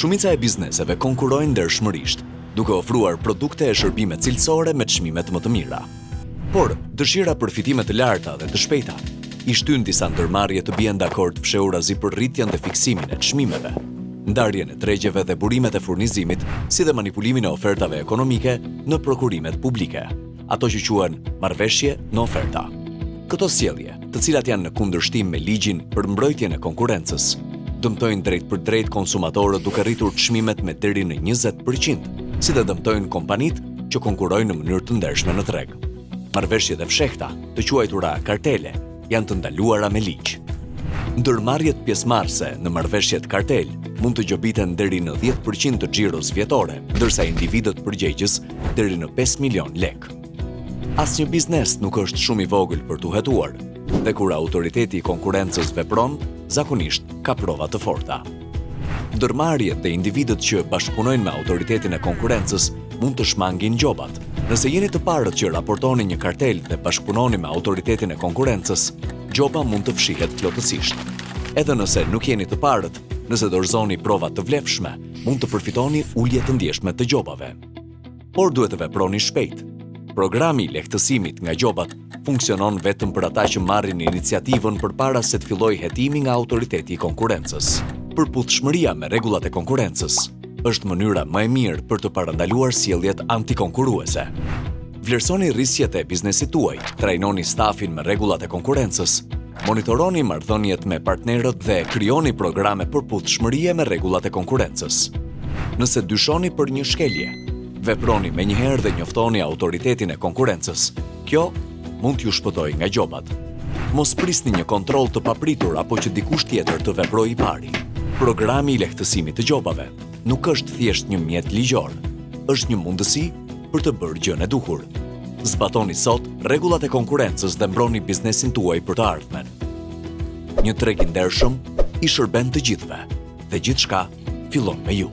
Shumica e bizneseve konkurrojnë ndershmërisht, duke ofruar produkte e shërbime cilësore me çmime më të mira. Por, dëshira për fitime të larta dhe të shpejta i shtyn disa ndërmarrje të bien dakord fshehurazi për rritjen dhe fiksimin e çmimeve, ndarjen e tregjeve dhe burimet e furnizimit, si dhe manipulimin e ofertave ekonomike në prokurimet publike, ato që quhen marrëveshje në oferta. Këto sjellje, të cilat janë në kundërshtim me ligjin për mbrojtjen e konkurrencës, dëmtojnë drejt për drejt konsumatorët duke rritur çmimet me deri në 20%, si dhe dëmtojnë kompanitë që konkurrojnë në mënyrë të ndershme në treg. Marrëveshjet e fshehta, të quajtura kartele, janë të ndaluara me ligj. Ndërmarrjet pjesëmarrëse në marrëveshjet kartel mund të gjobiten deri në 10% të xhiros vjetore, ndërsa individët përgjegjës deri në 5 milion lek. Asnjë biznes nuk është shumë i vogël për t'u hetuar, dhe kur autoriteti i konkurrencës vepron, zakonisht ka prova të forta. Ndërmarrjet dhe individët që bashkëpunojnë me autoritetin e konkurrencës mund të shmangin gjobat. Nëse jeni të parët që raportoni një kartel dhe bashkëpunoni me autoritetin e konkurrencës, gjoba mund të fshihet plotësisht. Edhe nëse nuk jeni të parët, nëse dorëzoni prova të vlefshme, mund të përfitoni ulje të ndjeshme të gjobave. Por duhet të veproni shpejt. Programi i lehtësimit nga gjobat funksionon vetëm për ata që marrin iniciativën përpara se të fillojë hetimi nga autoriteti i konkurrencës. Përputhshmëria me rregullat e konkurrencës është mënyra më e mirë për të parandaluar sjelljet antikonkurruese. Vlerësoni rrisjet e biznesit tuaj, trajnoni stafin me rregullat e konkurrencës, monitoroni marrëdhëniet me partnerët dhe krijoni programe përputhshmërie me rregullat e konkurrencës. Nëse dyshoni për një shkelje, veproni menjëherë dhe njoftoni autoritetin e konkurrencës. Kjo mund t'ju shpëtojë nga gjobat. Mos prisni një kontroll të papritur apo që dikush tjetër të veprojë i pari. Programi i lehtësimit të gjobave nuk është thjesht një mjet ligjor, është një mundësi për të bërë gjën e duhur. Zbatoni sot rregullat e konkurrencës dhe mbroni biznesin tuaj për të ardhmen. Një treg i ndershëm i shërben të gjithëve dhe gjithçka fillon me ju.